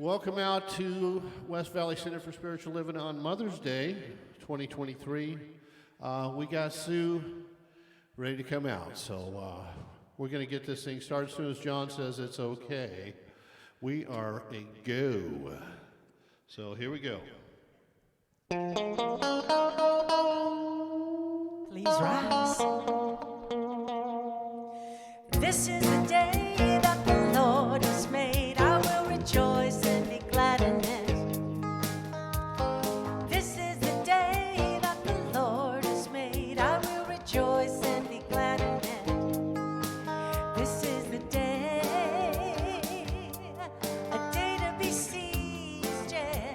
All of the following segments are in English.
Welcome out to West Valley Center for Spiritual Living on Mother's Day 2023. We got Sue ready to come out, so we're going to get this thing started as soon as John says it's okay. We are a go. So here we go. Please rise. This is the day that the Lord has made. I will rejoice and be glad in it. This is the day that the Lord has made. I will rejoice and be glad in it. This is the day, a day to be seized, yeah.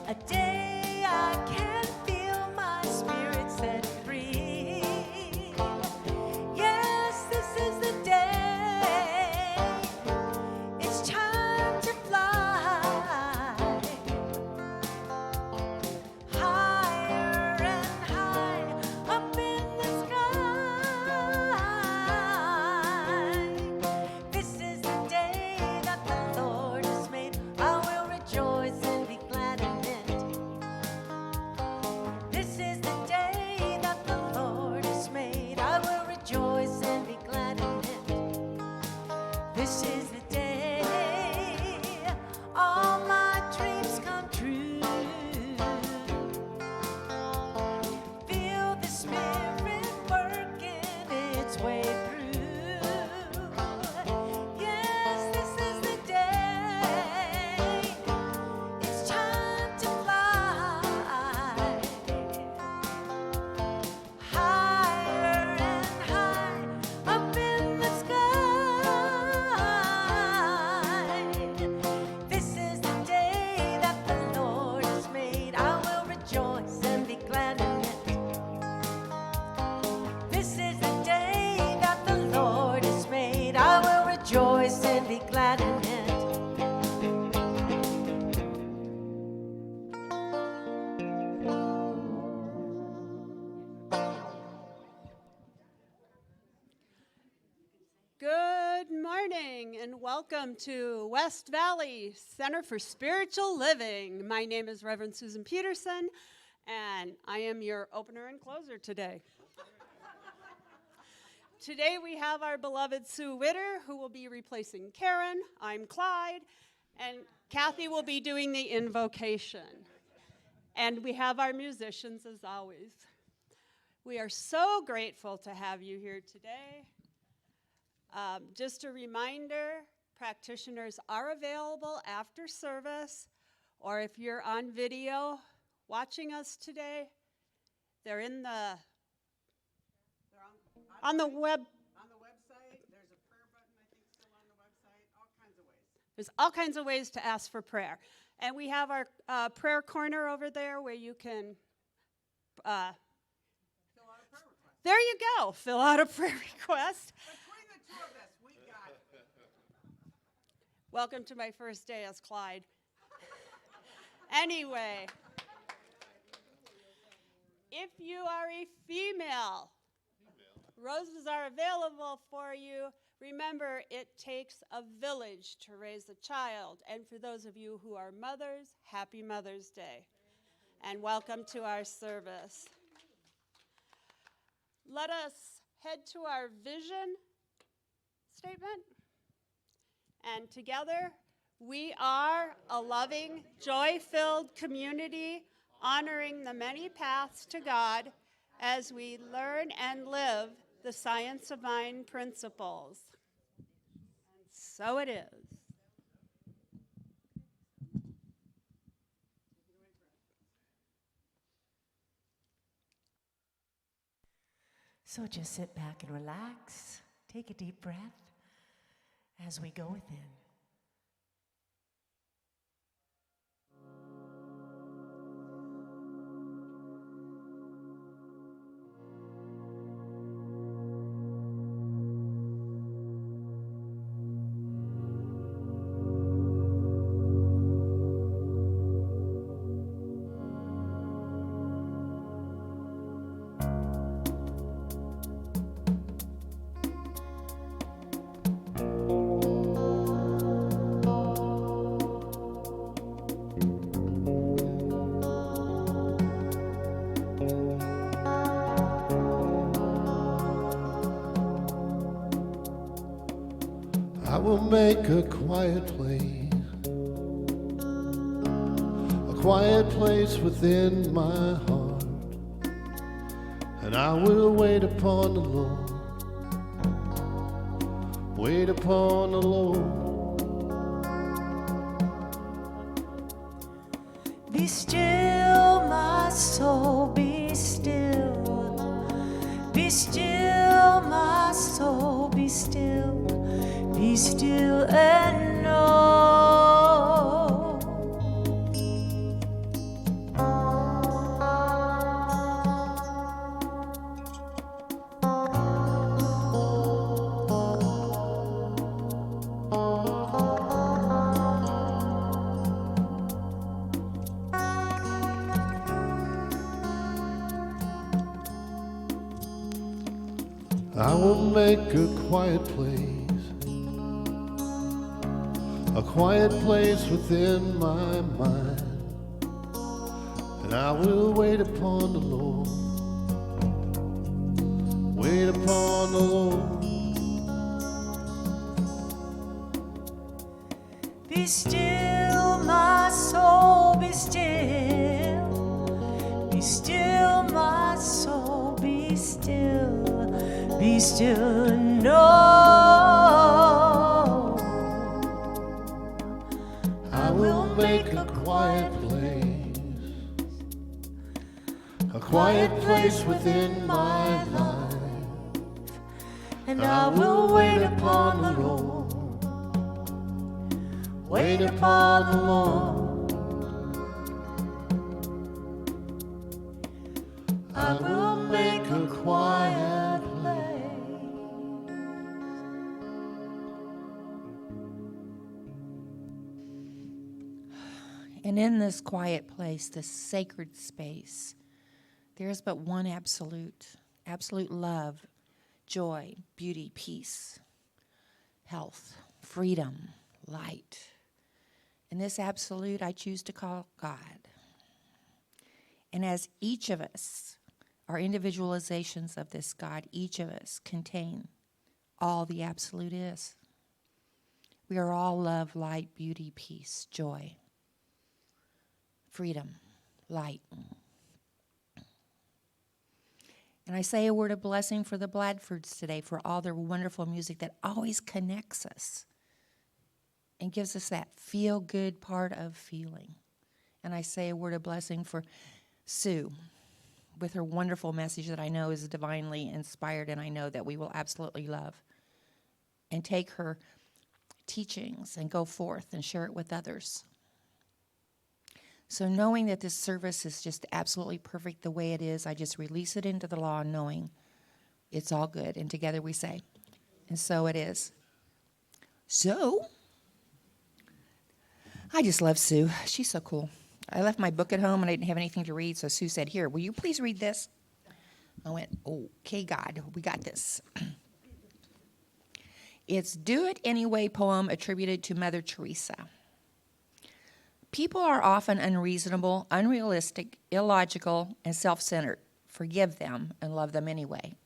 A day I can feel my spirit set free. Yes, this is the day. It's time to fly higher and high up in the sky. This is the day that the Lord has made. I will rejoice and be glad in it. This is the day that the Lord has made. I will rejoice and be glad in it. This is the day all my dreams come true. Feel the Spirit working its way through. Yes, this is the day. It's time to fly higher and high up in the sky. This is the day that the Lord has made. I will rejoice and be glad in it. This is the day that the Lord has made. I will rejoice and be glad in it. Good morning and welcome to West Valley Center for Spiritual Living. My name is Reverend Susan Peterson, and I am your opener and closer today. Today we have our beloved Sue Witter, who will be replacing Karen. I'm Clyde, and Kathy will be doing the invocation. And we have our musicians as always. We are so grateful to have you here today. Just a reminder, practitioners are available after service, or if you're on video watching us today, they're in the, on the web. On the website, there's a prayer button, I think, still on the website, all kinds of ways. There's all kinds of ways to ask for prayer. And we have our prayer corner over there where you can, Fill out a prayer request. there you go, fill out a prayer request. Between the two of us, we got it. Welcome to my first day as Clyde. Anyway, if you are a female, roses are available for you. Remember, it takes a village to raise a child. And for those of you who are mothers, happy Mother's Day. And welcome to our service. Let us head to our vision statement. And together, we are a loving, joy-filled community honoring the many paths to God as we learn and live the science of mind principles. And so it is. So just sit back and relax. Take a deep breath as we go within. make a quiet place within my heart, and I will wait upon the Lord, wait upon the Lord. Be still, my soul, be still. Be still, my soul, be still. Be still and know. I will make a quiet place within my mind, and I will wait upon the Lord, wait upon the Lord. Be still, my soul, be still. Be still, my soul, be still. Be still and know. I will make a quiet place within my life, And I will wait upon the Lord. Wait upon the Lord. I will make a quiet place. And in this quiet place, this sacred space, there is but one absolute love, joy, beauty, peace, health, freedom, light. And this absolute I choose to call God. And as each of us are individualizations of this God, each of us contain all the absolute is. We are all love, light, beauty, peace, joy, freedom, light. And I say a word of blessing for the Bladfords today for all their wonderful music that always connects us and gives us that feel-good part of feeling. And I say a word of blessing for Sue with her wonderful message that I know is divinely inspired, and I know that we will absolutely love. And take her teachings and go forth and share it with others. So knowing that this service is just absolutely perfect the way it is, I just release it into the law knowing it's all good. And together we say, and so it is. So, I just love Sue. She's so cool. I left my book at home and I didn't have anything to read, so Sue said, "Here, will you please read this?" I went, "Okay, God, we got this." It's Do It Anyway poem attributed to Mother Teresa. People are often unreasonable, unrealistic, illogical, and self-centered. Forgive them and love them anyway.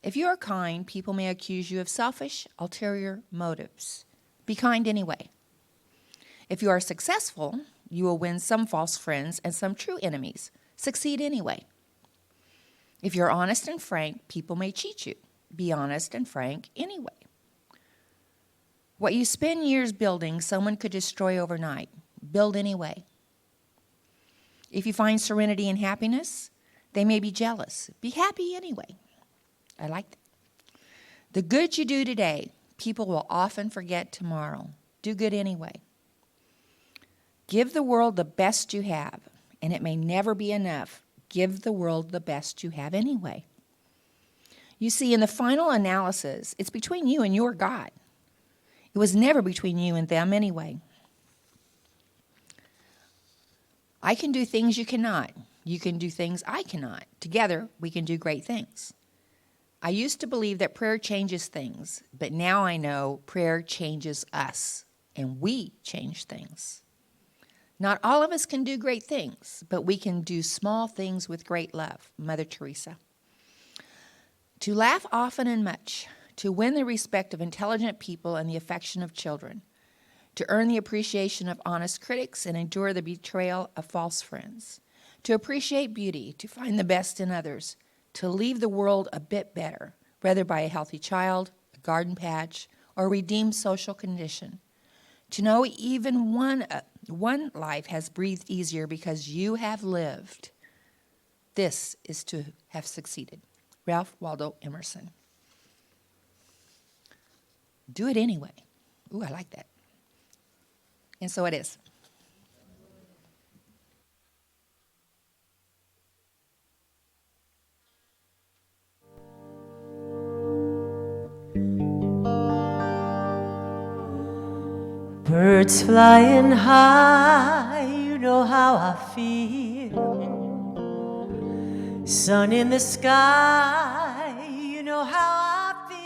If you are kind, people may accuse you of selfish, ulterior motives. Be kind anyway. If you are successful, you will win some false friends and some true enemies. Succeed anyway. If you're honest and frank, people may cheat you. Be honest and frank anyway. What you spend years building, someone could destroy overnight. Build anyway. If you find serenity and happiness, they may be jealous. Be happy anyway. I like that. The good you do today, people will often forget tomorrow. Do good anyway. Give the world the best you have, and it may never be enough. Give the world the best you have anyway. You see, in the final analysis, it's between you and your God. It was never between you and them anyway. I can do things you cannot. You can do things I cannot. Together, we can do great things. I used to believe that prayer changes things, but now I know prayer changes us, and we change things. Not all of us can do great things, but we can do small things with great love. Mother Teresa. To laugh often and much, to win the respect of intelligent people and the affection of children, to earn the appreciation of honest critics and endure the betrayal of false friends, to appreciate beauty, to find the best in others, to leave the world a bit better, whether by a healthy child, a garden patch, or a redeemed social condition, to know even one life has breathed easier because you have lived. This is to have succeeded. Ralph Waldo Emerson. Do it anyway. Ooh, I like that. And so it is. Birds flying high, you know how I feel. Sun in the sky, you know how I feel.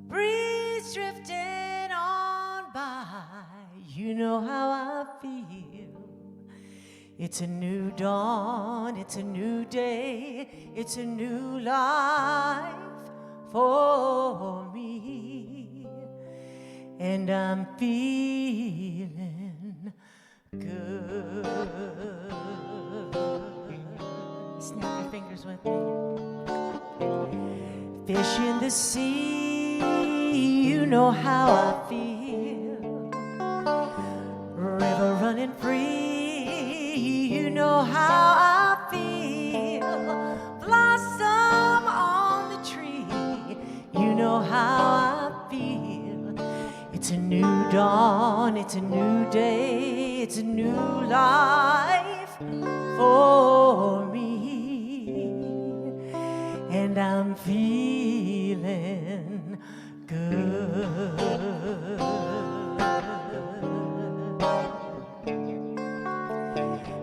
Breeze drifting on by, you know how I feel. It's a new dawn, it's a new day, it's a new life for me, and I'm feeling good. Snap your fingers with me. Fish in the sea, you know how I feel. River running free, you know how I feel. Blossom on the tree, you know how I feel. It's a new dawn, it's a new day, it's a new life for me, and I'm feeling good.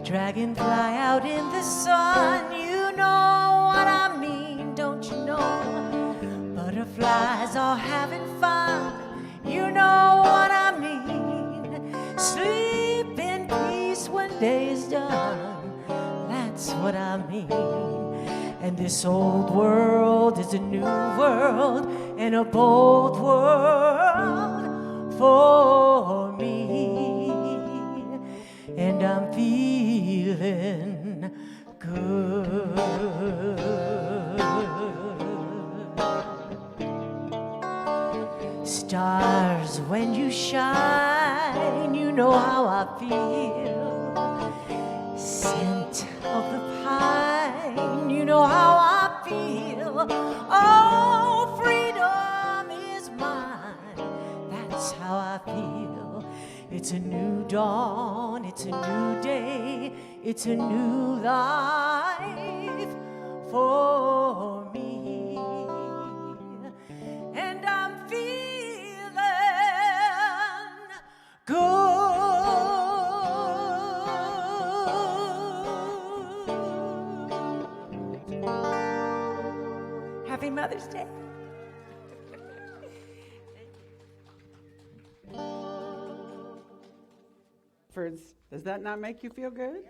Dragonfly out in the sun, you know what I mean, don't you know? Butterflies all having fun, you know what I mean. Sleep in peace when day is done, that's what I mean. And this old world is a new world and a bold world for me, and I'm feeling good. Stars, when you shine, you know how I feel. Scent of the pine, you know how I feel. Oh, freedom is mine, that's how I feel. It's a new dawn, it's a new day, it's a new life for me, and I'm feeling good. Happy Mother's Day. Does that not make you feel good?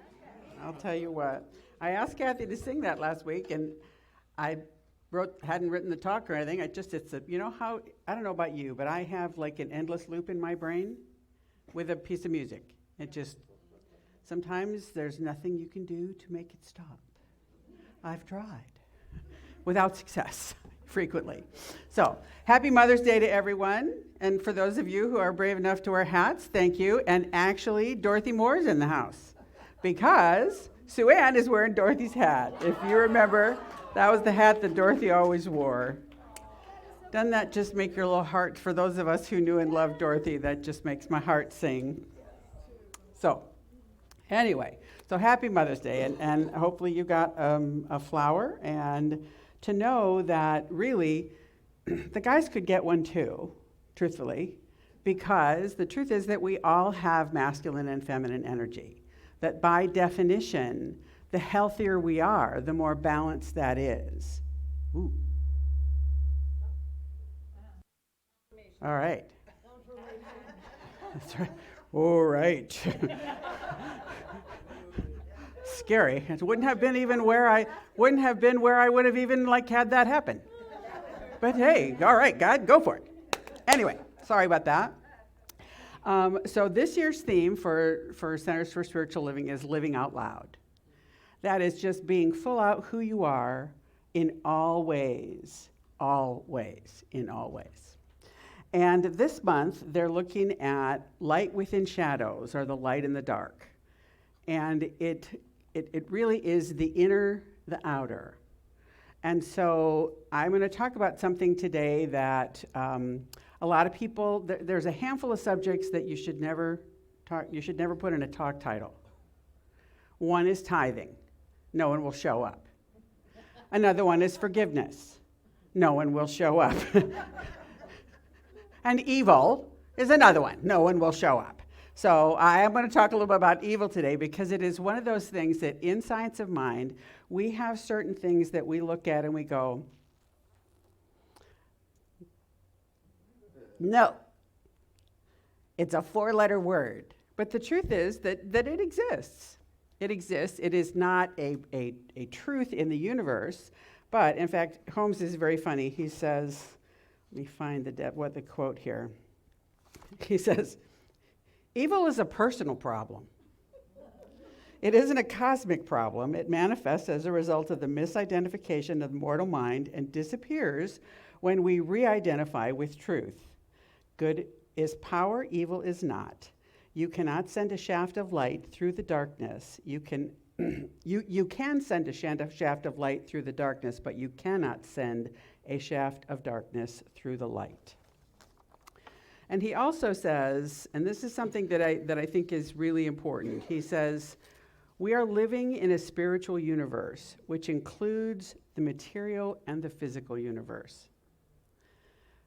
I'll tell you what. I asked Kathy to sing that last week, and I hadn't written the talk or anything. You know how, I don't know about you, but I have like an endless loop in my brain with a piece of music. Sometimes there's nothing you can do to make it stop. I've tried without success. Frequently. So, happy Mother's Day to everyone. And for those of you who are brave enough to wear hats, thank you. And actually, Dorothy Moore's in the house because Sue Ann is wearing Dorothy's hat. If you remember, that was the hat that Dorothy always wore. Doesn't that just make your little heart, for those of us who knew and loved Dorothy, that just makes my heart sing. So, anyway, so happy Mother's Day. And hopefully you got a flower, and to know that really the guys could get one too, truthfully, because the truth is that we all have masculine and feminine energy. That by definition, the healthier we are, the more balanced that is. Ooh. All right. That's right. All right. scary. It wouldn't have been where I would have even like had that happen. But hey, all right, God, go for it. Anyway, sorry about that. So this year's theme for Centers for Spiritual Living is living out loud. That is just being full out who you are in all ways, in all ways. And this month, they're looking at light within shadows, or the light in the dark. And it really is the inner, the outer. And so I'm going to talk about something today that a lot of people, there's a handful of subjects that you should never put in a talk title. One is tithing. No one will show up. Another one is forgiveness. No one will show up. And evil is another one. No one will show up. So I am going to talk a little bit about evil today because it is one of those things that in Science of Mind, we have certain things that we look at and we go, no. It's a 4-letter word. But the truth is that it exists. It exists. It is not a truth in the universe. But in fact, Holmes is very funny. He says, let me find the quote here. He says, evil is a personal problem. It isn't a cosmic problem. It manifests as a result of the misidentification of the mortal mind and disappears when we re-identify with truth. Good is power, evil is not. You cannot send a shaft of light through the darkness. You can send a shaft of light through the darkness, but you cannot send a shaft of darkness through the light. And he also says, and this is something that I think is really important. He says, we are living in a spiritual universe, which includes the material and the physical universe.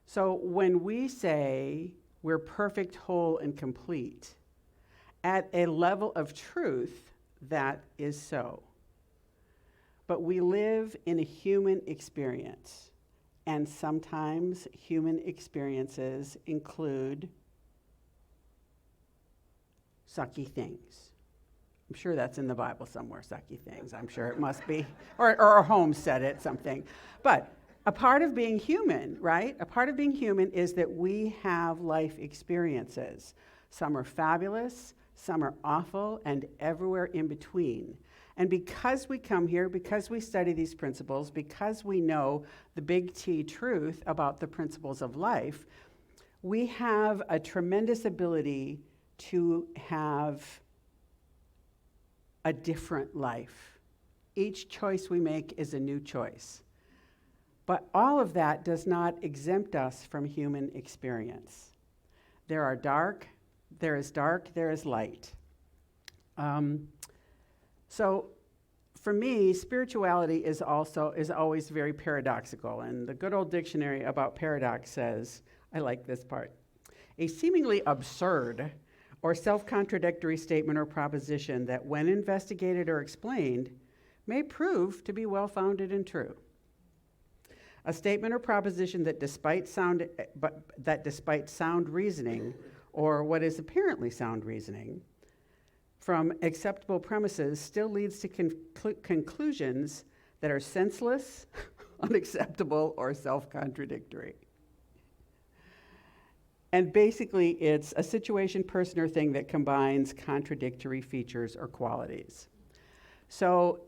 So when we say we're perfect, whole, and complete, at a level of truth, that is so. But we live in a human experience. And sometimes human experiences include sucky things. I'm sure that's in the Bible somewhere, sucky things. I'm sure it must be. Or Holmes said it, something. But a part of being human, right? A part of being human is that we have life experiences. Some are fabulous, some are awful, and everywhere in between. And because we come here, because we study these principles, because we know the big T truth about the principles of life, we have a tremendous ability to have a different life. Each choice we make is a new choice. But all of that does not exempt us from human experience. There is light. So for me, spirituality is always very paradoxical. And the good old dictionary about paradox says, I like this part, a seemingly absurd or self-contradictory statement or proposition that when investigated or explained may prove to be well-founded and true. A statement or proposition that despite sound reasoning, or what is apparently sound reasoning, from acceptable premises still leads to conclusions that are senseless, unacceptable, or self-contradictory. And basically, it's a situation, person, or thing that combines contradictory features or qualities. So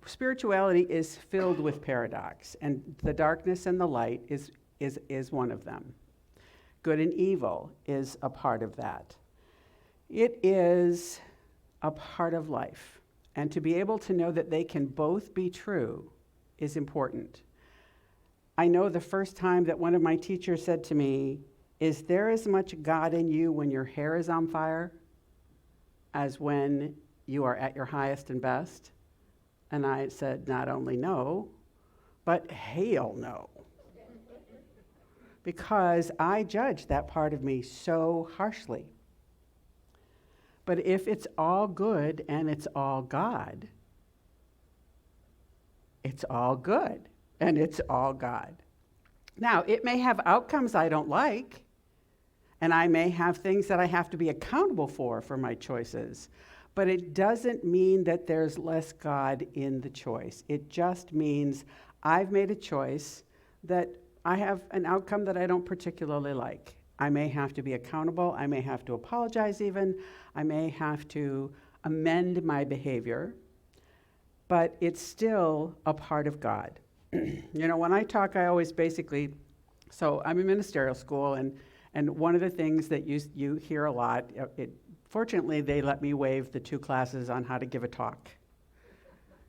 spirituality is filled with paradox, and the darkness and the light is one of them. Good and evil is a part of that. It is a part of life, and to be able to know that they can both be true is important. I know the first time that one of my teachers said to me, is there as much God in you when your hair is on fire as when you are at your highest and best? And I said, not only no, but hail no. Because I judge that part of me so harshly. But if it's all good and it's all God, it's all good and it's all God. Now, it may have outcomes I don't like, and I may have things that I have to be accountable for my choices. But it doesn't mean that there's less God in the choice. It just means I've made a choice that I have an outcome that I don't particularly like. I may have to be accountable. I may have to apologize even. I may have to amend my behavior. But it's still a part of God. When I talk, I always basically, so I'm in ministerial school, and one of the things that you hear a lot, fortunately, they let me waive the 2 classes on how to give a talk.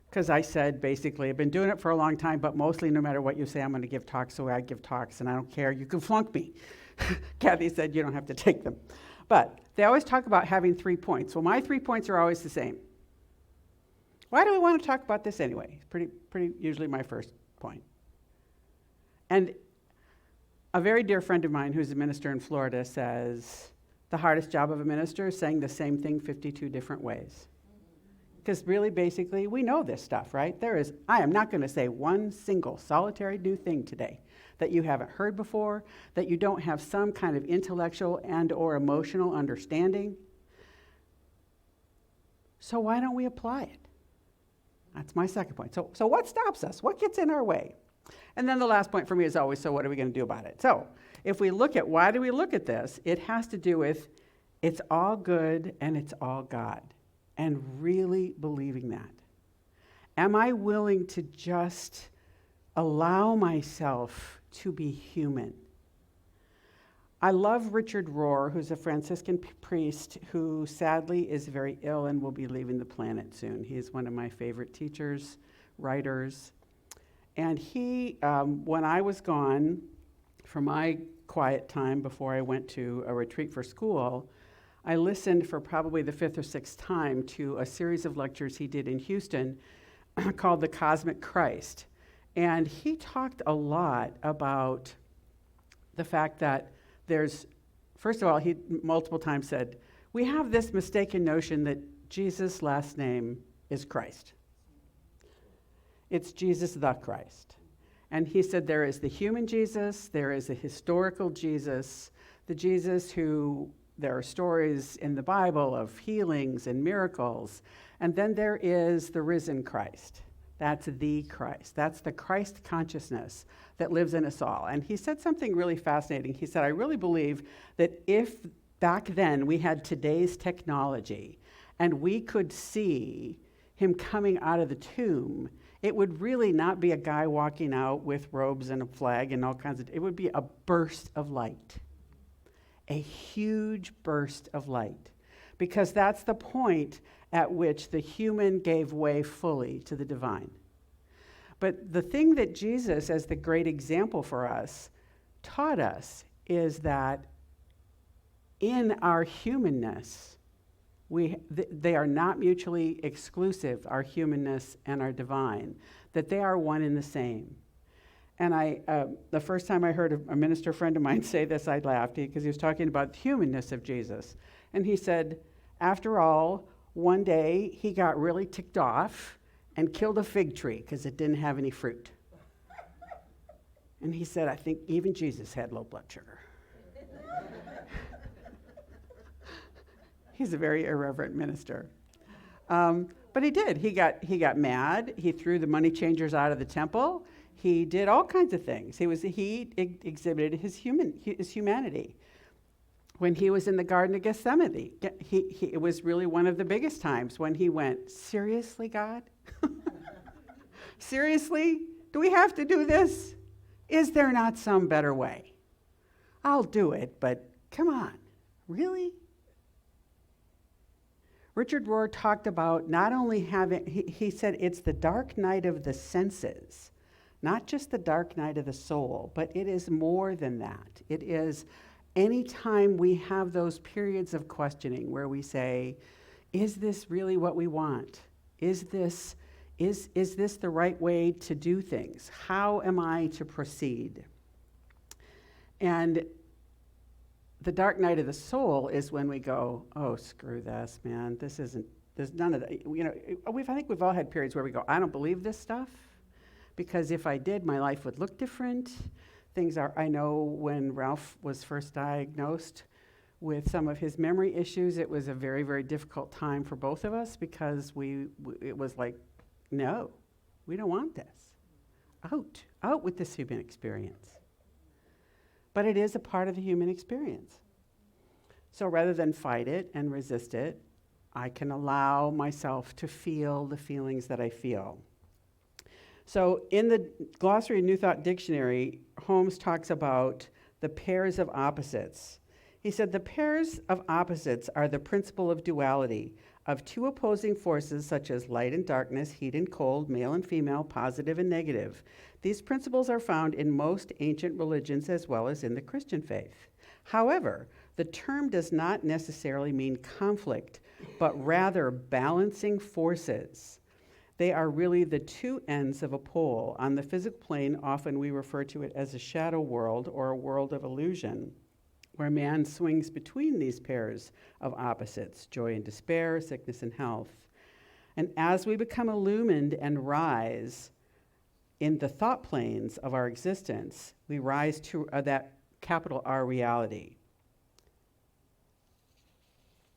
Because I said, basically, I've been doing it for a long time, but mostly no matter what you say, I'm going to give talks, so I give talks, and I don't care. You can flunk me. Kathy said you don't have to take them. But they always talk about having 3 points. Well, my 3 points are always the same. Why do we want to talk about this anyway? It's pretty usually my first point. And a very dear friend of mine who's a minister in Florida says, the hardest job of a minister is saying the same thing 52 different ways. Because really, basically, we know this stuff, right? I am not going to say one single solitary new thing today that you haven't heard before, that you don't have some kind of intellectual and or emotional understanding. So why don't we apply it? That's my second point. So what stops us? What gets in our way? And then the last point for me is always, so what are we going to do about it? So if we look at why do we look at this, it has to do with it's all good and it's all God, and really believing that. Am I willing to just allow myself to be human? I love Richard Rohr, who's a Franciscan priest who sadly is very ill and will be leaving the planet soon. He's one of my favorite teachers, writers. And he, when I was gone for my quiet time before I went to a retreat for school, I listened for probably the 5th or 6th time to a series of lectures he did in Houston called The Cosmic Christ. And he talked a lot about the fact that first of all, he multiple times said, we have this mistaken notion that Jesus' last name is Christ. It's Jesus the Christ. And he said there is the human Jesus, there is a historical Jesus, the Jesus who there are stories in the Bible of healings and miracles, and then there is the risen Christ. That's the Christ. That's the Christ consciousness that lives in us all. And he said something really fascinating. He said, I really believe that if back then we had today's technology and we could see him coming out of the tomb, it would really not be a guy walking out with robes and a flag and all kinds of, it would be a burst of light. A huge burst of light. Because that's the point at which the human gave way fully to the divine. But the thing that Jesus, as the great example for us, taught us is that in our humanness, they are not mutually exclusive, our humanness and our divine, that they are one and the same. And the first time I heard a minister friend of mine say this, I laughed because he was talking about the humanness of Jesus. And he said, after all, one day he got really ticked off and killed a fig tree because it didn't have any fruit. And he said, I think even Jesus had low blood sugar. He's a very irreverent minister. But he did. He got mad. He threw the money changers out of the temple. He did all kinds of things. He exhibited his humanity. When he was in the Garden of Gethsemane, it was really one of the biggest times when he went, seriously, God? Seriously? Do we have to do this? Is there not some better way? I'll do it, but come on, really? Richard Rohr talked about not only having, he said it's the dark night of the senses, not just the dark night of the soul, but it is more than that. It is anytime we have those periods of questioning where we say, is this really what we want? Is this the right way to do things? How am I to proceed? And the dark night of the soul is when we go, oh, screw this, man. There's none of that. I think we've all had periods where we go, I don't believe this stuff, because if I did, my life would look different. I know when Ralph was first diagnosed, with some of his memory issues. It was a very, very difficult time for both of us because it was like, no, we don't want this. Out with this human experience. But it is a part of the human experience. So rather than fight it and resist it, I can allow myself to feel the feelings that I feel. So in the Glossary of New Thought Dictionary, Holmes talks about the pairs of opposites. He said the pairs of opposites are the principle of duality, of two opposing forces such as light and darkness, heat and cold, male and female, positive and negative. These principles are found in most ancient religions as well as in the Christian faith. However, the term does not necessarily mean conflict, but rather balancing forces. They are really the two ends of a pole. On the physical plane, often we refer to it as a shadow world or a world of illusion, where man swings between these pairs of opposites, joy and despair, sickness and health. And as we become illumined and rise in the thought planes of our existence, we rise to that capital R reality.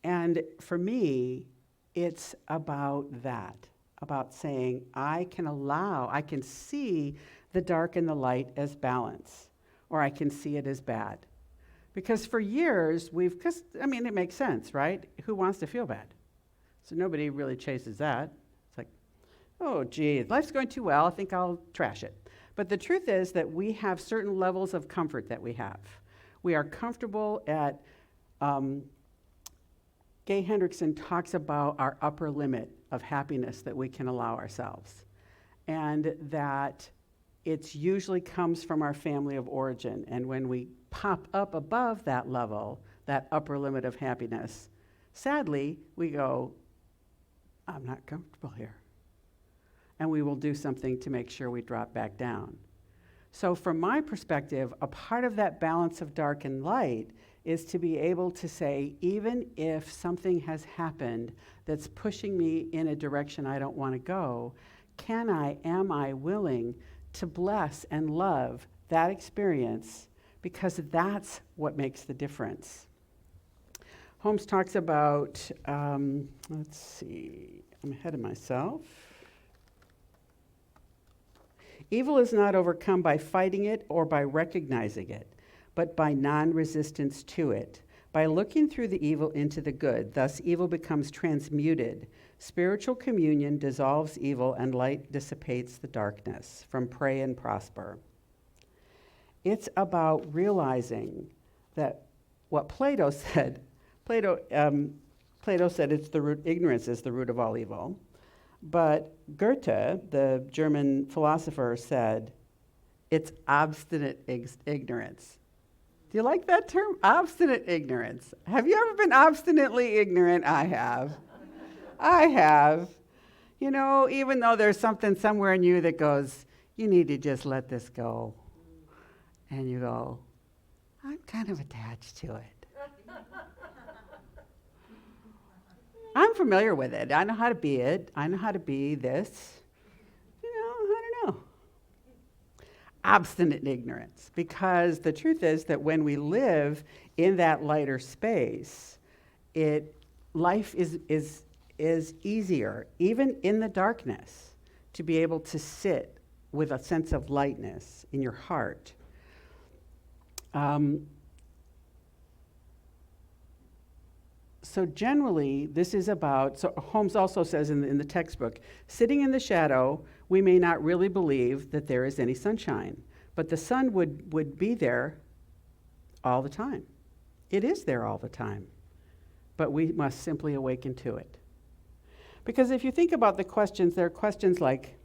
And for me, it's about that, about saying I can see the dark and the light as balance, or I can see it as bad. Because for years, it makes sense, right? Who wants to feel bad? So nobody really chases that. It's like, oh, gee, life's going too well. I think I'll trash it. But the truth is that we have certain levels of comfort that we have. We are comfortable at, Gay Hendrickson talks about our upper limit of happiness that we can allow ourselves. And that it usually comes from our family of origin. And when we pop up above that level, that upper limit of happiness, sadly, we go, I'm not comfortable here. And we will do something to make sure we drop back down. So from my perspective, a part of that balance of dark and light is to be able to say, even if something has happened that's pushing me in a direction I don't want to go, am I willing to bless and love that experience, because that's what makes the difference. Holmes talks about, let's see, I'm ahead of myself. Evil is not overcome by fighting it or by recognizing it, but by non-resistance to it, by looking through the evil into the good. Thus, evil becomes transmuted. Spiritual communion dissolves evil, and light dissipates the darkness. From Pray and Prosper. It's about realizing that what Plato said, Plato said ignorance is the root of all evil. But Goethe, the German philosopher, said it's obstinate ignorance. Do you like that term? Obstinate ignorance. Have you ever been obstinately ignorant? I have. I have. You know, even though there's something somewhere in you that goes, you need to just let this go. And you go, I'm kind of attached to it. I'm familiar with it. I know how to be it. I know how to be this. I don't know. Obstinate ignorance. Because the truth is that when we live in that lighter space, life is easier, even in the darkness, to be able to sit with a sense of lightness in your heart. So generally, this is about, so Holmes also says in the textbook, sitting in the shadow, we may not really believe that there is any sunshine, but the sun would be there all the time. It is there all the time, but we must simply awaken to it. Because if you think about the questions, there are questions like,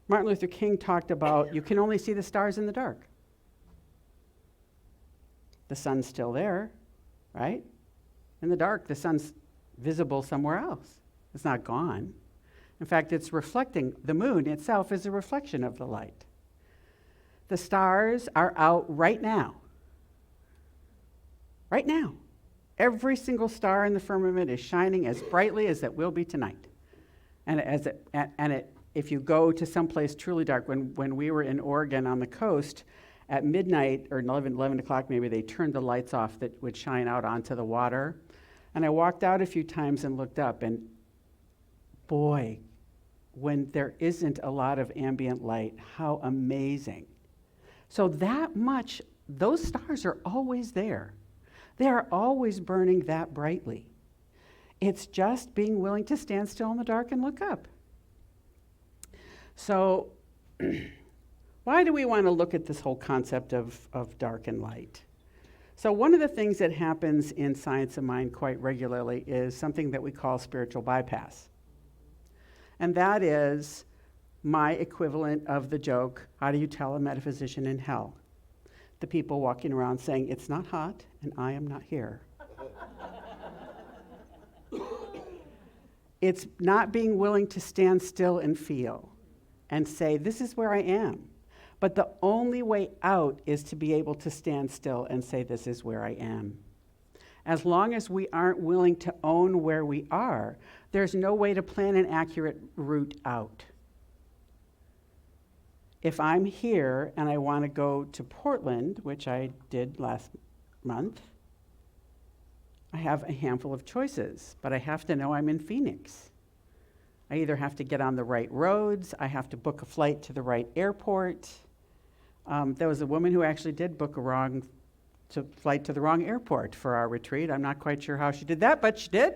Martin Luther King talked about, you can only see the stars in the dark. The sun's still there, right? In the dark, the sun's visible somewhere else. It's not gone. In fact, it's reflecting. The moon itself is a reflection of the light. The stars are out right now. Right now. Every single star in the firmament is shining as brightly as it will be tonight. And if you go to someplace truly dark, when we were in Oregon on the coast, at midnight or 11 o'clock maybe, they turned the lights off that would shine out onto the water. And I walked out a few times and looked up, and boy, when there isn't a lot of ambient light, how amazing. So that much, those stars are always there. They are always burning that brightly. It's just being willing to stand still in the dark and look up. So why do we want to look at this whole concept of dark and light? So one of the things that happens in Science of Mind quite regularly is something that we call spiritual bypass. And that is my equivalent of the joke, how do you tell a metaphysician in hell? The people walking around saying, it's not hot and I am not here. It's not being willing to stand still and feel and say, this is where I am. But the only way out is to be able to stand still and say, this is where I am. As long as we aren't willing to own where we are, there's no way to plan an accurate route out. If I'm here and I want to go to Portland, which I did last month, I have a handful of choices, but I have to know I'm in Phoenix. I either have to get on the right roads, I have to book a flight to the right airport. There was a woman who actually did book a flight to the wrong airport for our retreat. I'm not quite sure how she did that, but she did.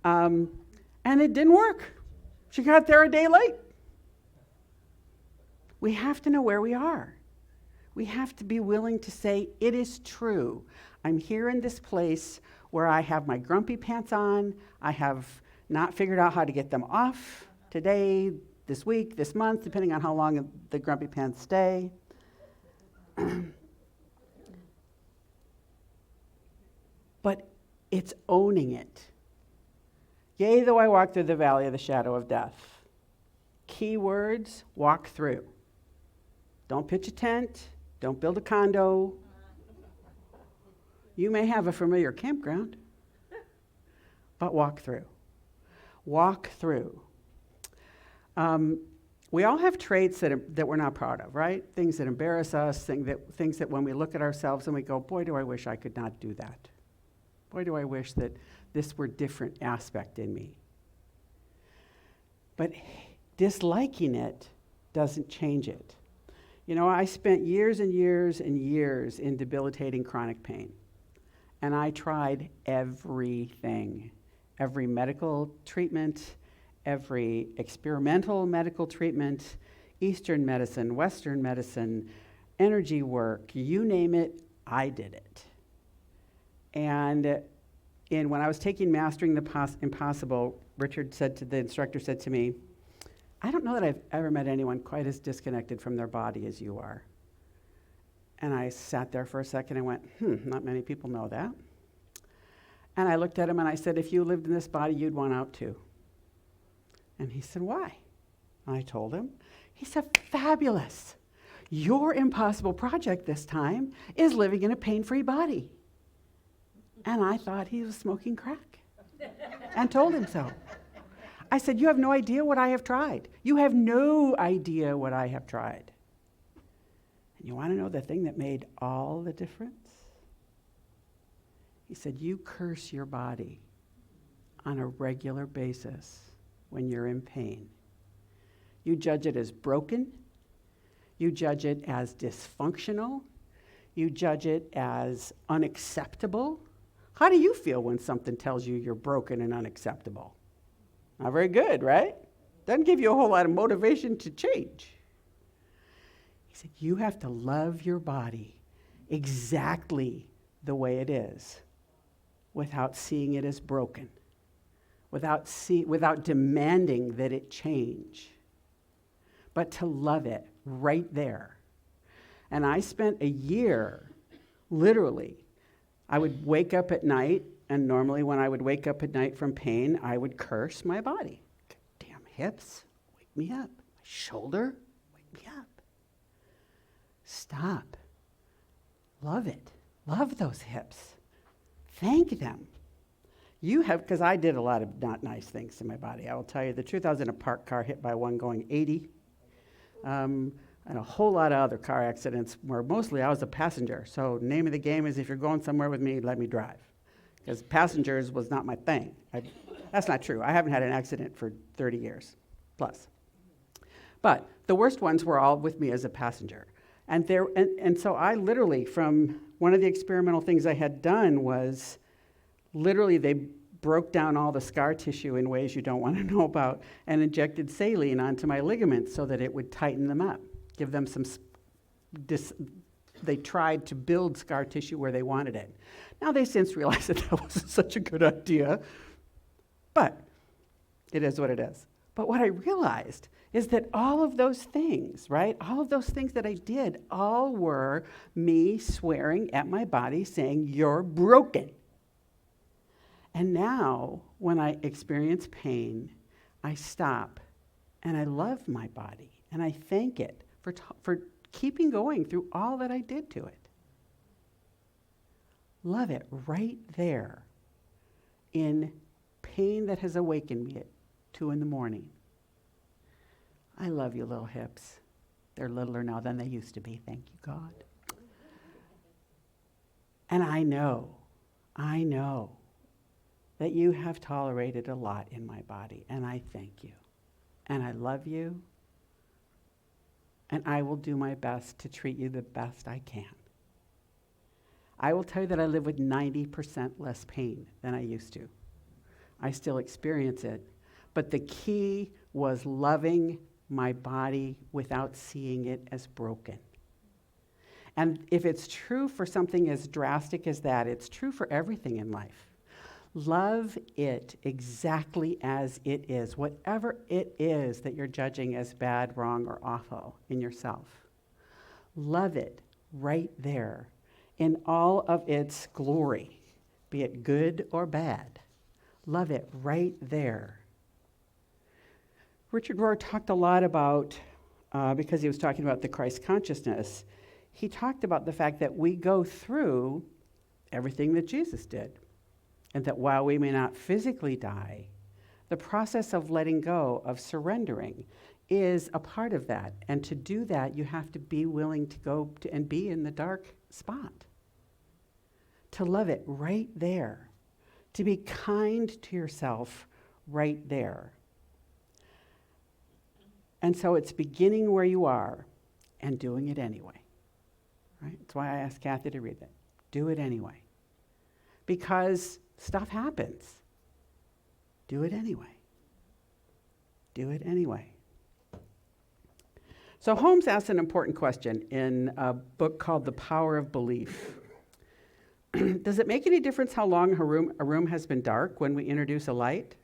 And it didn't work. She got there a day late. We have to know where we are. We have to be willing to say, it is true. I'm here in this place where I have my grumpy pants on. I have not figured out how to get them off today, this week, this month, depending on how long the grumpy pants stay. But it's owning it. Yea, though I walk through the valley of the shadow of death. Key words, walk through. Don't pitch a tent. Don't build a condo. You may have a familiar campground, but walk through. Walk through. We all have traits that we're not proud of, right? Things that embarrass us, things that when we look at ourselves and we go, boy, do I wish I could not do that. Boy, do I wish that this were a different aspect in me. But disliking it doesn't change it. You know, I spent years and years and years in debilitating chronic pain. And I tried everything. Every medical treatment, every experimental medical treatment, Eastern medicine, Western medicine, energy work, you name it, I did it. And when I was taking Mastering the Impossible, the instructor said to me, I don't know that I've ever met anyone quite as disconnected from their body as you are. And I sat there for a second and went, not many people know that. And I looked at him and I said, if you lived in this body, you'd want out too. And he said, why? And I told him. He said, fabulous. Your impossible project this time is living in a pain-free body. And I thought he was smoking crack and told him so. I said, you have no idea what I have tried. You have no idea what I have tried. And you want to know the thing that made all the difference? He said, you curse your body on a regular basis when you're in pain. You judge it as broken. You judge it as dysfunctional. You judge it as unacceptable. How do you feel when something tells you you're broken and unacceptable? Not very good, right? Doesn't give you a whole lot of motivation to change. He said, you have to love your body exactly the way it is without seeing it as broken, without demanding that it change, but to love it right there. And I spent a year, literally, I would wake up at night, and normally when I would wake up at night from pain, I would curse my body. Damn hips, wake me up. My shoulder, wake me up. Stop. Love it. Love those hips. Thank them. You have, because I did a lot of not nice things to my body. I will tell you the truth. I was in a parked car hit by one going 80. and a whole lot of other car accidents where mostly I was a passenger. So name of the game is if you're going somewhere with me, let me drive. Because passengers was not my thing. That's not true. I haven't had an accident for 30 years plus. But the worst ones were all with me as a passenger. And so I literally, from one of the experimental things I had done was literally they broke down all the scar tissue in ways you don't want to know about and injected saline onto my ligaments so that it would tighten them up, give them some, they tried to build scar tissue where they wanted it. Now they since realized that wasn't such a good idea, but it is what it is. But what I realized is that all of those things, right, all of those things that I did, all were me swearing at my body saying, you're broken. And now, when I experience pain, I stop and I love my body and I thank it for keeping going through all that I did to it. Love it right there in pain that has awakened me at 2 a.m. I love you, little hips. They're littler now than they used to be, thank you, God. And I know that you have tolerated a lot in my body, and I thank you. And I love you, and I will do my best to treat you the best I can. I will tell you that I live with 90% less pain than I used to. I still experience it, but the key was loving my body without seeing it as broken. And if it's true for something as drastic as that, it's true for everything in life. Love it exactly as it is, whatever it is that you're judging as bad, wrong, or awful in yourself. Love it right there in all of its glory, be it good or bad. Love it right there. Richard Rohr talked a lot about, because he was talking about the Christ consciousness, he talked about the fact that we go through everything that Jesus did. And that while we may not physically die, the process of letting go, of surrendering, is a part of that. And to do that, you have to be willing to go and be in the dark spot. To love it right there. To be kind to yourself right there. And so it's beginning where you are and doing it anyway. Right? That's why I asked Kathy to read that. Do it anyway. Because stuff happens. Do it anyway. Do it anyway. So Holmes asked an important question in a book called The Power of Belief. Does it make any difference how long a room has been dark when we introduce a light?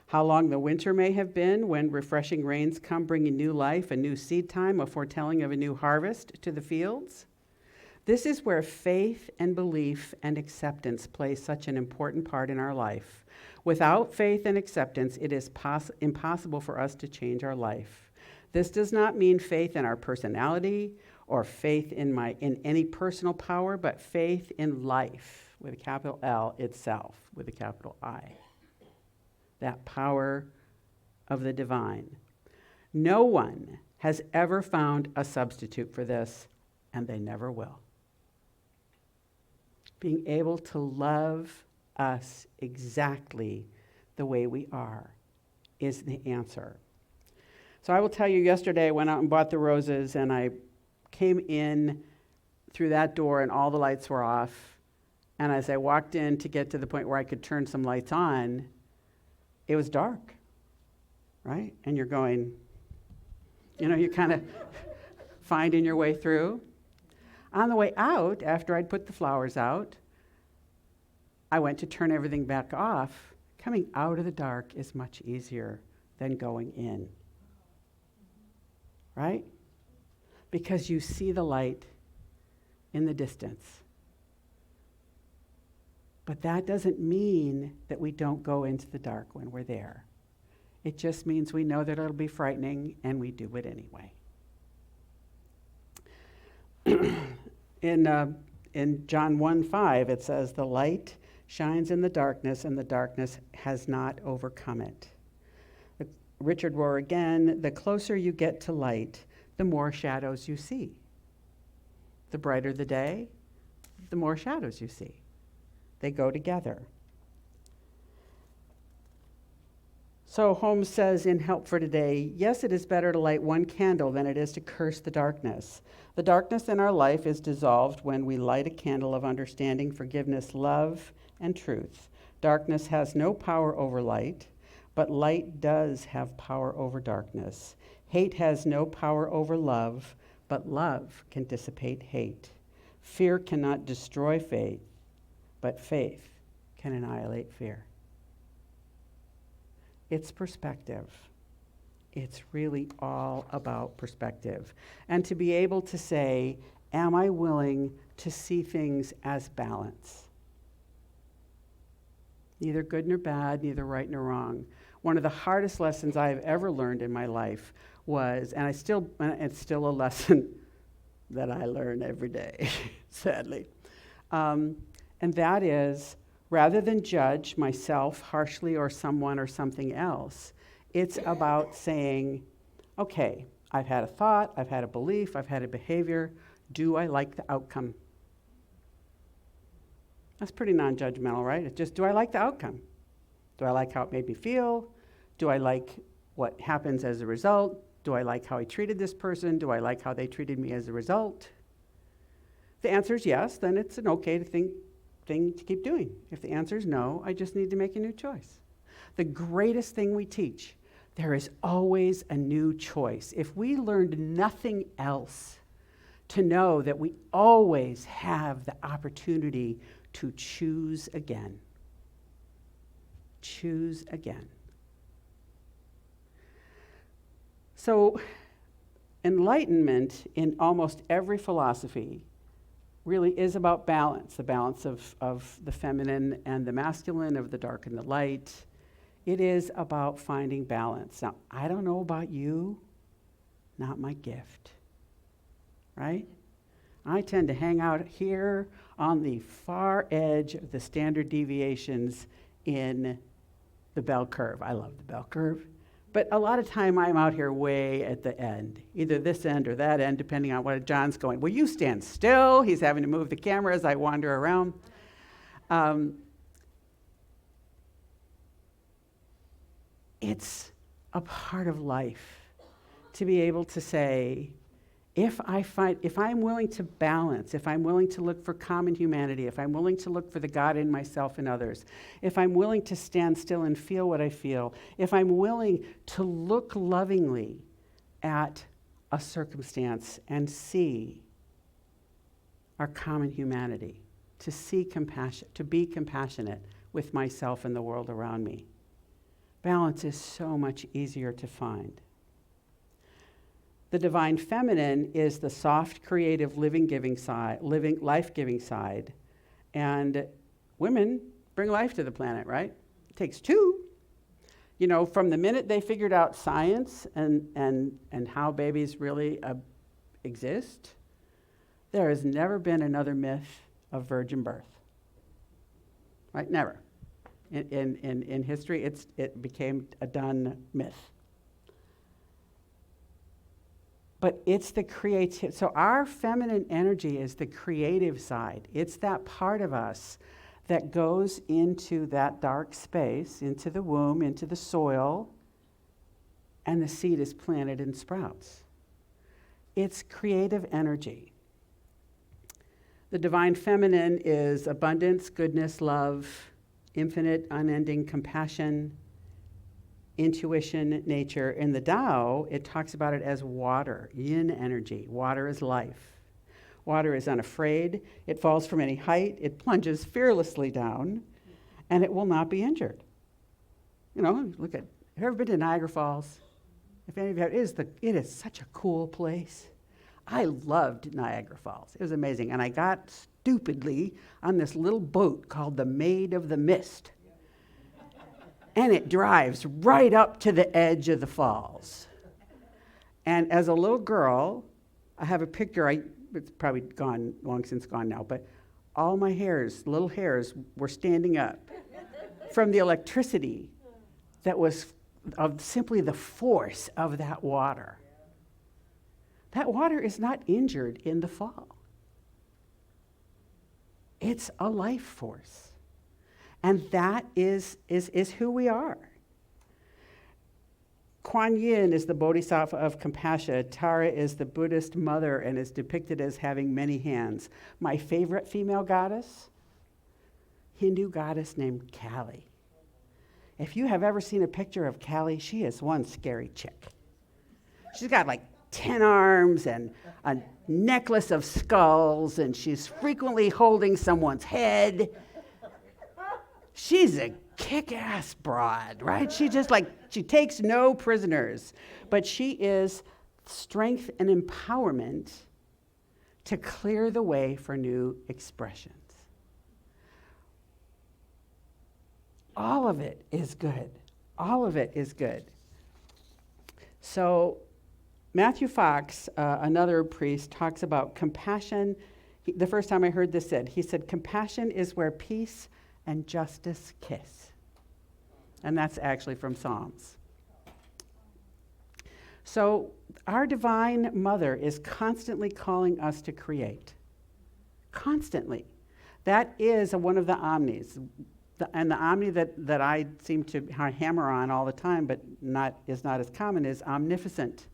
How long the winter may have been when refreshing rains come bringing new life, a new seed time, a foretelling of a new harvest to the fields? This is where faith and belief and acceptance play such an important part in our life. Without faith and acceptance, it is impossible for us to change our life. This does not mean faith in our personality or faith in any personal power, but faith in life, with a capital L, itself, with a capital I. That power of the divine. No one has ever found a substitute for this, and they never will. Being able to love us exactly the way we are is the answer. So I will tell you, yesterday I went out and bought the roses, and I came in through that door and all the lights were off. And as I walked in to get to the point where I could turn some lights on, it was dark, right? And you're going, you're kind of finding your way through. On the way out, after I'd put the flowers out, I went to turn everything back off. Coming out of the dark is much easier than going in. Right? Because you see the light in the distance. But that doesn't mean that we don't go into the dark when we're there. It just means we know that it'll be frightening and we do it anyway. In John 1:5, it says, "The light shines in the darkness, and the darkness has not overcome it." Richard Rohr again, "The closer you get to light, the the more shadows you see. The brighter the day, the more shadows you see. They go together. So Holmes says in Help for Today, yes, it is better to light one candle than it is to curse the darkness. The darkness in our life is dissolved when we light a candle of understanding, forgiveness, love, and truth. Darkness has no power over light, but light does have power over darkness. Hate has no power over love, but love can dissipate hate. Fear cannot destroy faith, but faith can annihilate fear. It's perspective. It's really all about perspective. And to be able to say, am I willing to see things as balance? Neither good nor bad, neither right nor wrong. One of the hardest lessons I've ever learned in my life was, and it's still a lesson that I learn every day, sadly. And that is, rather than judge myself harshly or someone or something else, it's about saying, okay, I've had a thought, I've had a belief, I've had a behavior. Do I like the outcome? That's pretty non-judgmental, right? It's just, do I like the outcome? Do I like how it made me feel? Do I like what happens as a result? Do I like how I treated this person? Do I like how they treated me as a result? If the answer is yes, then it's an okay thing to keep doing. If the answer is no, I just need to make a new choice. The greatest thing we teach, there is always a new choice. If we learned nothing else, to know that we always have the opportunity to choose again. Choose again. So, enlightenment in almost every philosophy really is about balance, the balance of the feminine and the masculine, of the dark and the light. It is about finding balance. Now, I don't know about you, not my gift, right? I tend to hang out here on the far edge of the standard deviations in the bell curve. I love the bell curve. But a lot of time I'm out here way at the end, either this end or that end, depending on what John's going. Will you stand still? He's having to move the camera as I wander around. It's a part of life to be able to say, if I'm willing to balance, if I'm willing to look for common humanity, if I'm willing to look for the God in myself and others, if I'm willing to stand still and feel what I feel, if I'm willing to look lovingly at a circumstance and see our common humanity, to see compassion, to be compassionate with myself and the world around me, balance is so much easier to find. The divine feminine is the soft, creative, life-giving side. And women bring life to the planet, right? It takes two. You know, from the minute they figured out science and how babies really exist, there has never been another myth of virgin birth. Right? Never. In history, it became a done myth. But it's the creative, so our feminine energy is the creative side. It's that part of us that goes into that dark space, into the womb, into the soil, and the seed is planted and sprouts. It's creative energy. The divine feminine is abundance, goodness, love, infinite, unending compassion, intuition, nature. In the Tao, it talks about it as water, yin energy. Water is life. Water is unafraid. It falls from any height. It plunges fearlessly down, and it will not be injured. You know, look at, have you ever been to Niagara Falls? If any of you have, it is such a cool place. I loved Niagara Falls. It was amazing. And I got stupidly on this little boat called the Maid of the Mist. And it drives right up to the edge of the falls. And as a little girl, I have a picture, it's probably gone, long since gone now, but all my little hairs were standing up from the electricity that was of simply the force of that water. That water is not injured in the fall. It's a life force. And that is who we are. Kuan Yin is the bodhisattva of compassion. Tara is the Buddhist mother and is depicted as having many hands. My favorite female goddess, Hindu goddess named Kali. If you have ever seen a picture of Kali, she is one scary chick. She's got like 10 arms and a necklace of skulls, and she's frequently holding someone's head. She's a kick-ass broad, right? She takes no prisoners, but she is strength and empowerment to clear the way for new expressions. All of it is good. All of it is good. So Matthew Fox, another priest, talks about compassion. The first time I heard this said, he said, compassion is where peace and justice kiss. And that's actually from Psalms. So our Divine Mother is constantly calling us to create. Constantly. That is one of the omnis. And the omni that I seem to hammer on all the time, but is not as common, is omnificent.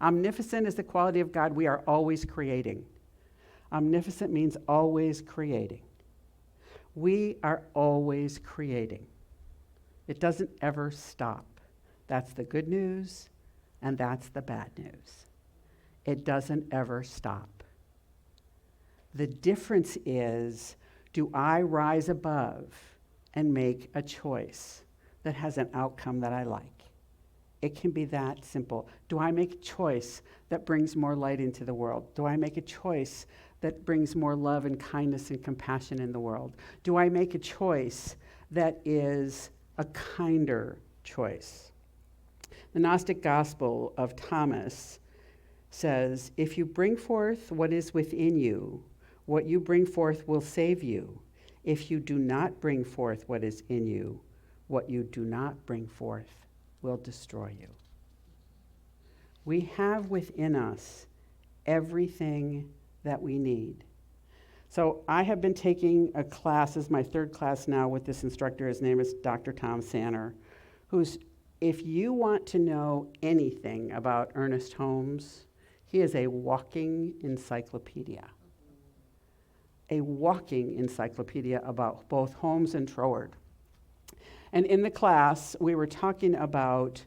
Omnificent is the quality of God. We are always creating. Omnificent means always creating. We are always creating. It doesn't ever stop. That's the good news, and that's the bad news. It doesn't ever stop. The difference is, do I rise above and make a choice that has an outcome that I like? It can be that simple. Do I make a choice that brings more light into the world? Do I make a choice that brings more love and kindness and compassion in the world? Do I make a choice that is a kinder choice? The Gnostic Gospel of Thomas says, if you bring forth what is within you, what you bring forth will save you. If you do not bring forth what is in you, what you do not bring forth will destroy you. We have within us everything that we need. So I have been taking a class, this is my third class now with this instructor. His name is Dr. Tom Sanner, who's, if you want to know anything about Ernest Holmes, he is a walking encyclopedia. A walking encyclopedia about both Holmes and Troward. And in the class, we were talking about,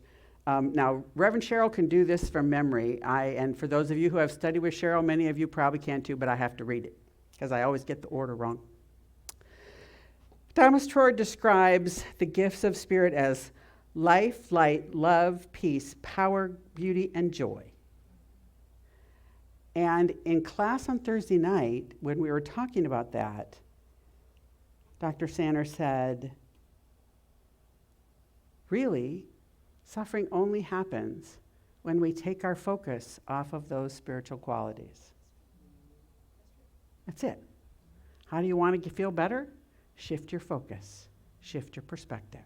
now Reverend Cheryl can do this from memory. And for those of you who have studied with Cheryl, many of you probably can't too, but I have to read it because I always get the order wrong. Thomas Troward describes the gifts of spirit as life, light, love, peace, power, beauty, and joy. And in class on Thursday night, when we were talking about that, Dr. Sanner said, really, suffering only happens when we take our focus off of those spiritual qualities. That's it. How do you want to feel better? Shift your focus. Shift your perspective.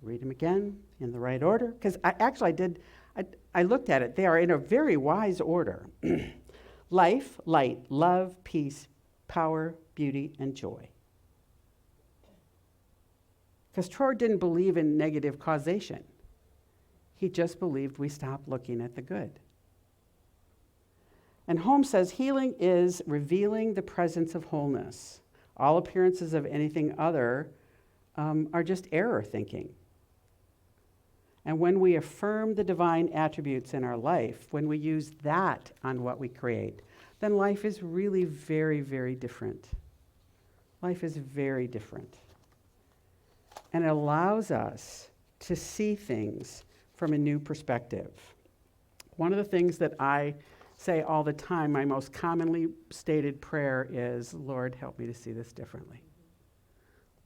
Read them again in the right order, because I looked at it. They are in a very wise order. Life, light, love, peace, power, beauty, and joy. Because Troward didn't believe in negative causation. He just believed we stop looking at the good. And Holmes says healing is revealing the presence of wholeness. All appearances of anything other are just error thinking. And when we affirm the divine attributes in our life, when we use that on what we create, then life is really very, very different. Life is very different. And it allows us to see things from a new perspective. One of the things that I say all the time, my most commonly stated prayer is, Lord, help me to see this differently.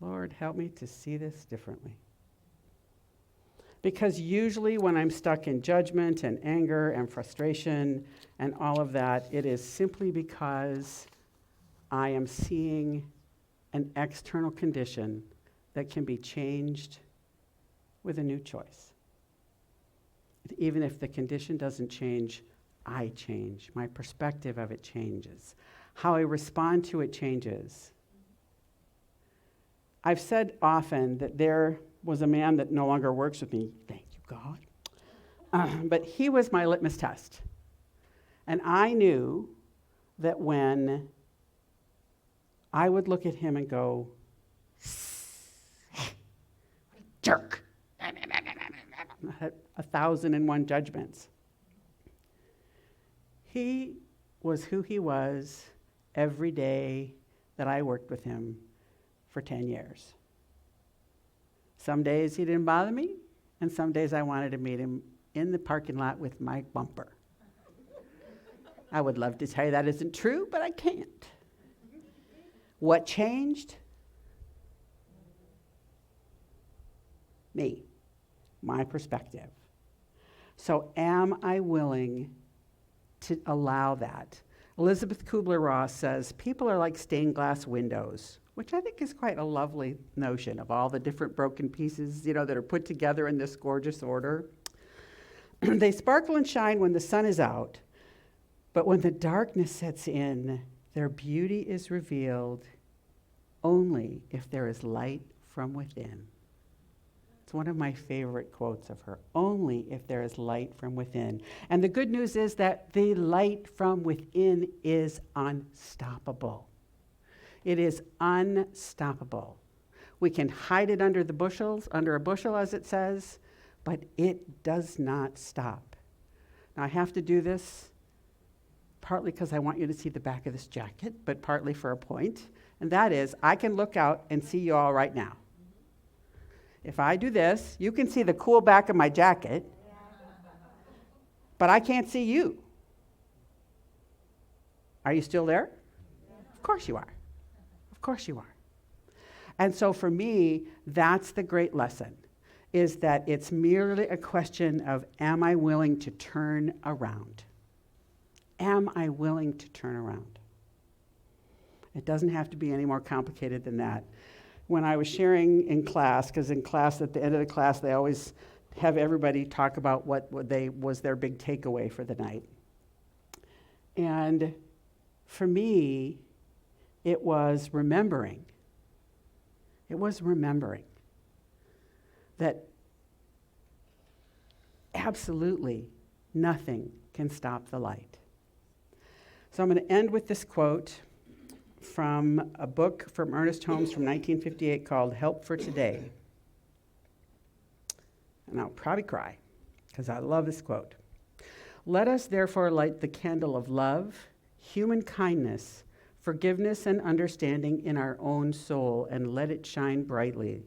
Lord, help me to see this differently. Because usually when I'm stuck in judgment and anger and frustration and all of that, it is simply because I am seeing an external condition that can be changed with a new choice. Even if the condition doesn't change, I change. My perspective of it changes. How I respond to it changes. I've said often that there was a man that no longer works with me. Thank you, God. But he was my litmus test. And I knew that when I would look at him and go, jerk. I had 1,001 judgments. He was who he was every day that I worked with him for 10 years. Some days he didn't bother me, and some days I wanted to meet him in the parking lot with my bumper. I would love to tell you that isn't true, but I can't. What changed? Me, my perspective. So am I willing to allow that? Elizabeth Kubler-Ross says, people are like stained glass windows, which I think is quite a lovely notion of all the different broken pieces, that are put together in this gorgeous order. They sparkle and shine when the sun is out, but when the darkness sets in, their beauty is revealed only if there is light from within. It's one of my favorite quotes of her. Only if there is light from within. And the good news is that the light from within is unstoppable. It is unstoppable. We can hide it under a bushel, as it says, but it does not stop. Now, I have to do this partly because I want you to see the back of this jacket, but partly for a point. And that is, I can look out and see you all right now. If I do this, you can see the cool back of my jacket, but I can't see you. Are you still there? Of course you are. Of course you are. And so for me, that's the great lesson, is that it's merely a question of, am I willing to turn around? Am I willing to turn around? It doesn't have to be any more complicated than that. When I was sharing in class, because in class, at the end of the class, they always have everybody talk about what was their big takeaway for the night. And for me, it was remembering. It was remembering that absolutely nothing can stop the light. So I'm going to end with this quote from a book from Ernest Holmes from 1958 called Help for Today. And I'll probably cry, because I love this quote. Let us therefore light the candle of love, human kindness, forgiveness, and understanding in our own soul, and let it shine brightly.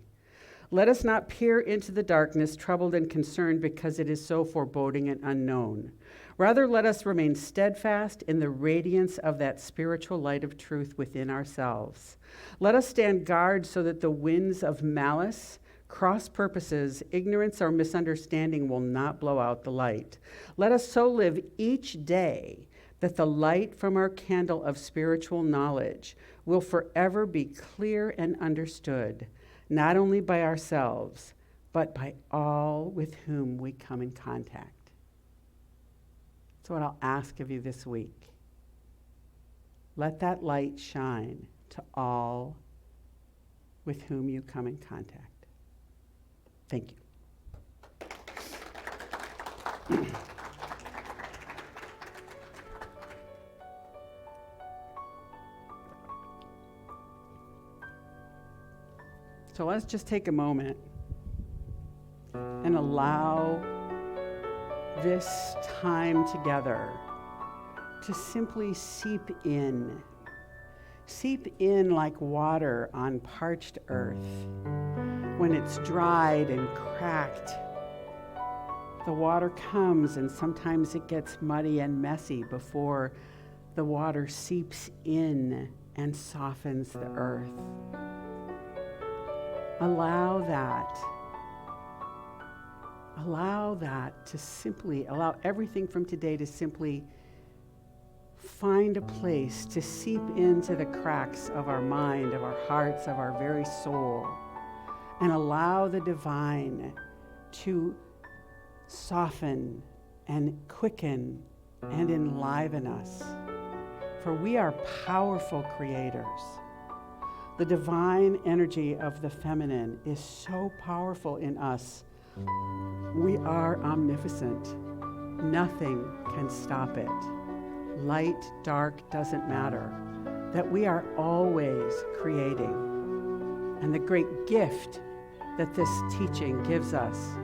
Let us not peer into the darkness, troubled and concerned because it is so foreboding and unknown. Rather, let us remain steadfast in the radiance of that spiritual light of truth within ourselves. Let us stand guard so that the winds of malice, cross purposes, ignorance, or misunderstanding will not blow out the light. Let us so live each day that the light from our candle of spiritual knowledge will forever be clear and understood, not only by ourselves, but by all with whom we come in contact. So what I'll ask of you this week, let that light shine to all with whom you come in contact. Thank you. So let's just take a moment and allow this time together to simply seep in like water on parched earth. When it's dried and cracked, the water comes, and sometimes it gets muddy and messy before the water seeps in and softens the earth. Allow everything from today to simply find a place to seep into the cracks of our mind, of our hearts, of our very soul, and allow the divine to soften and quicken and enliven us. For we are powerful creators. The divine energy of the feminine is so powerful in us. We are omnipotent. Nothing can stop it. Light, dark, doesn't matter. That we are always creating. And the great gift that this teaching gives us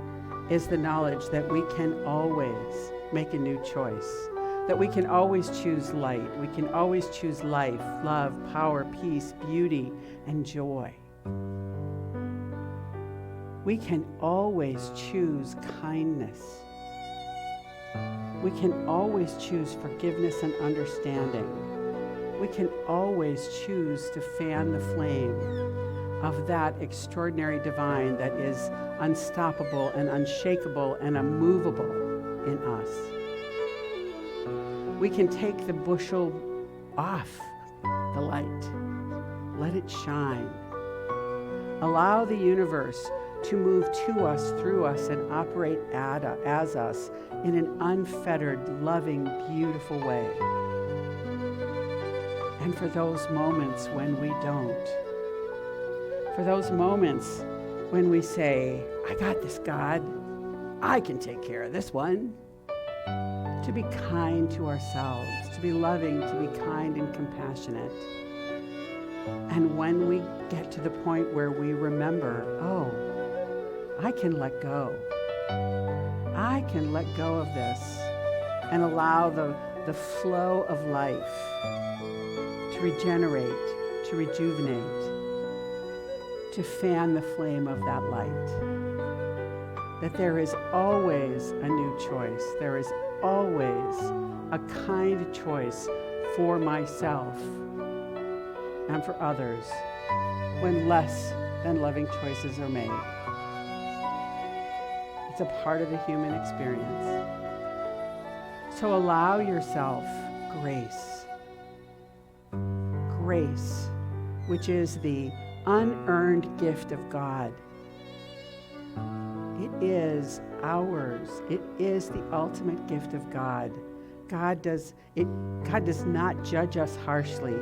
is the knowledge that we can always make a new choice. That we can always choose light. We can always choose life, love, power, peace, beauty, and joy. We can always choose kindness. We can always choose forgiveness and understanding. We can always choose to fan the flame of that extraordinary divine that is unstoppable and unshakable and immovable in us. We can take the bushel off the light. Let it shine. Allow the universe to move to us, through us, and operate as us in an unfettered, loving, beautiful way. And for those moments when we don't, for those moments when we say, I got this, God, I can take care of this one, to be kind to ourselves, to be loving, to be kind and compassionate. And when we get to the point where we remember, oh, I can let go. I can let go of this and allow the flow of life to regenerate, to rejuvenate, to fan the flame of that light. That there is always a new choice. There is always a kind choice for myself and for others when less than loving choices are made. It's a part of the human experience. So allow yourself grace. Grace, which is the unearned gift of God. It is ours. It is the ultimate gift of God. God does not judge us harshly.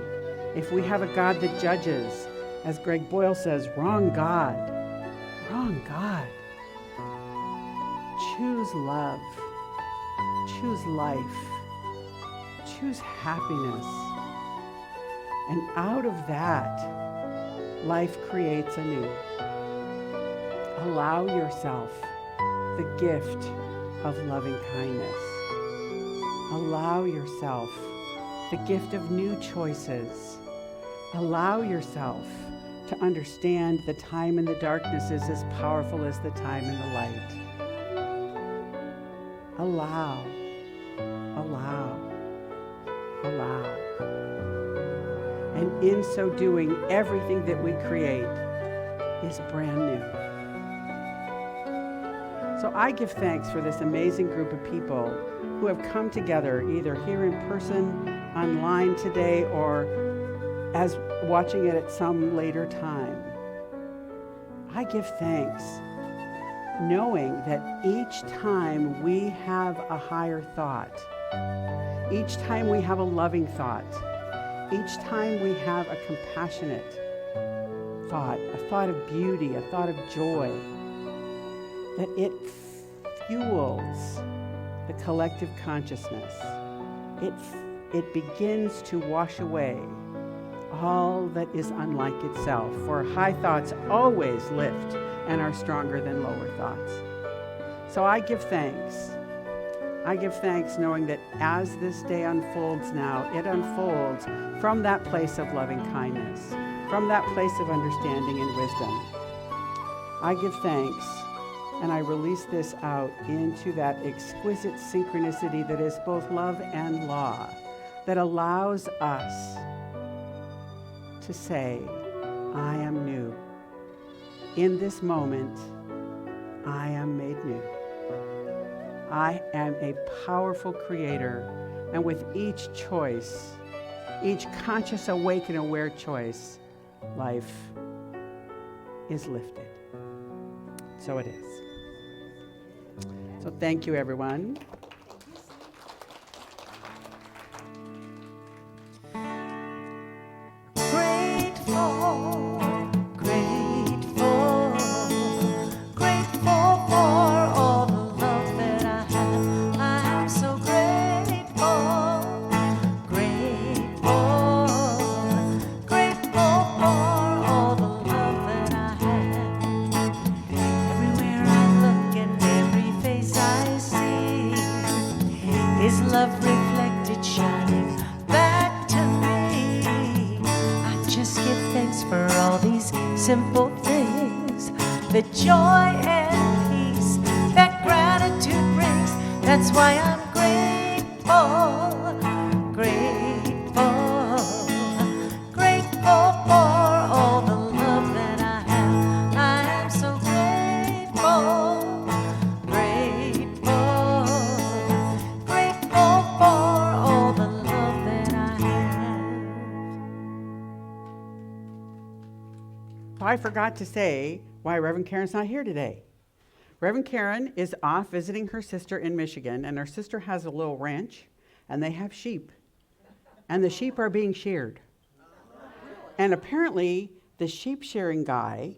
If we have a God that judges, as Greg Boyle says, wrong God. Wrong God. Choose love. Choose life. Choose happiness. And out of that, life creates anew. Allow yourself the gift of loving kindness. Allow yourself the gift of new choices. Allow yourself to understand the time in the darkness is as powerful as the time in the light. Allow, allow, allow. And in so doing, everything that we create is brand new. So I give thanks for this amazing group of people who have come together, either here in person, online today, or as watching it at some later time. I give thanks, knowing that each time we have a higher thought, each time we have a loving thought, each time we have a compassionate thought, a thought of beauty, a thought of joy, that it fuels the collective consciousness. It begins to wash away all that is unlike itself, for high thoughts always lift and are stronger than lower thoughts. So I give thanks. I give thanks knowing that as this day unfolds now, it unfolds from that place of loving kindness, from that place of understanding and wisdom. I give thanks, and I release this out into that exquisite synchronicity that is both love and law, that allows us to say, I am new. In this moment, I am made new. I am a powerful creator, and with each choice, each conscious, awake, and aware choice, life is lifted. So it is. So So thank you, everyone. Grateful, grateful, grateful for all the love that I have. I am so grateful, grateful, grateful for all the love that I have. Everywhere I look and every face I see is love reflected, shining back to me. I just give thanks for all these simple things, the joy and peace that gratitude brings. That's why I'm grateful, grateful, grateful for all the love that I have. I am so grateful, grateful, grateful for all the love that I have. I forgot to say why Reverend Karen's not here today. Reverend Karen is off visiting her sister in Michigan, and her sister has a little ranch, and they have sheep. And the sheep are being sheared. And apparently, the sheep shearing guy,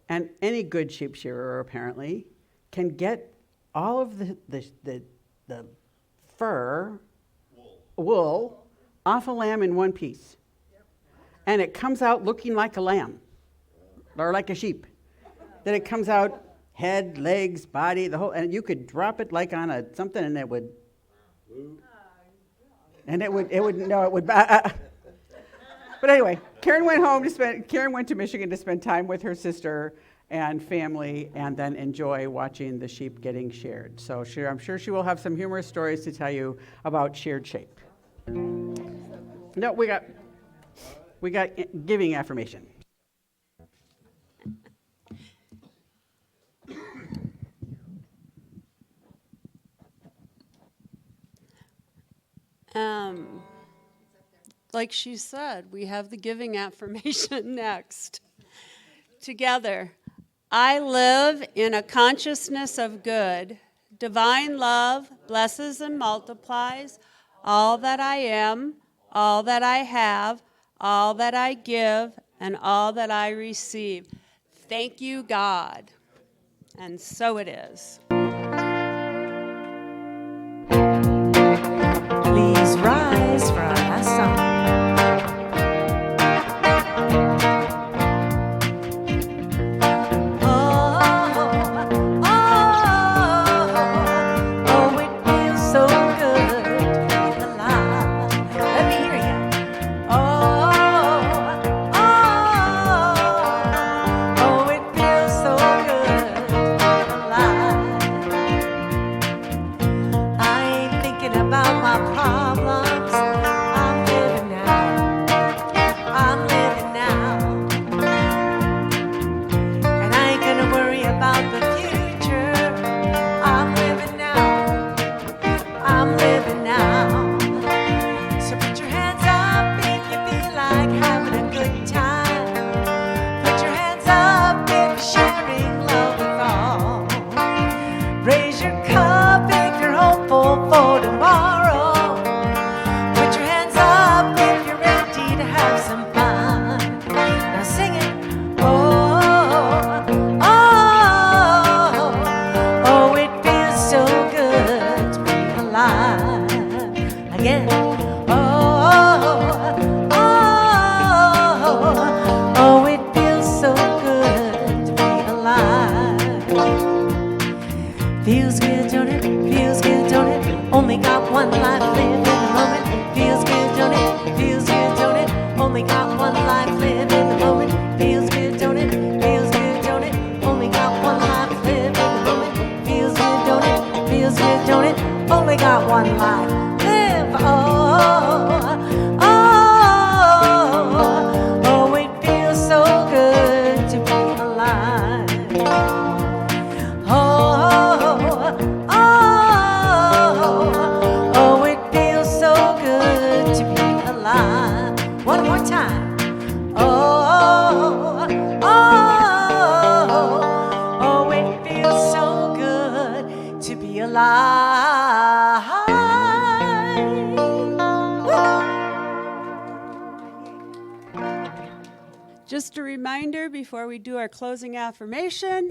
and any good sheep shearer apparently, can get all of the fur, wool, off a lamb in one piece. And it comes out looking like a lamb, or like a sheep. Then it comes out head, legs, body, the whole, and you could drop it like on a something, and it would, but anyway, Karen went to Michigan to spend time with her sister and family, and then enjoy watching the sheep getting sheared. So I'm sure she will have some humorous stories to tell you about sheared sheep. No, we got giving affirmation. Like she said, we have the giving affirmation next. Together, I live in a consciousness of good. Divine love blesses and multiplies all that I am, all that I have, all that I give, and all that I receive. Thank you, God. And so it is. Please rise for our last song. Oh, it feels so good to be alive. Let me hear you. Oh, it feels so good to be alive. I ain't thinking about my problems. I'm living Just a reminder before we do our closing affirmation,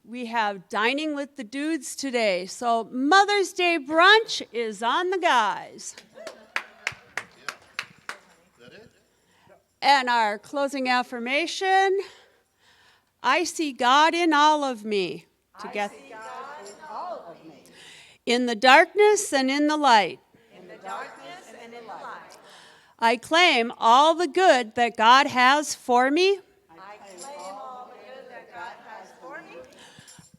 we have dining with the dudes today. So Mother's Day brunch is on the guys. And our closing affirmation, I see God in all of me. Together. I see God in all of me. In the darkness and in the light. In the darkness and in the light. I claim all the good that God has for me. I claim all the good that God has for me.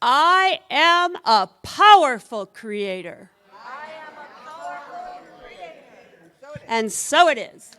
I am a powerful creator. I am a powerful creator. And so it is.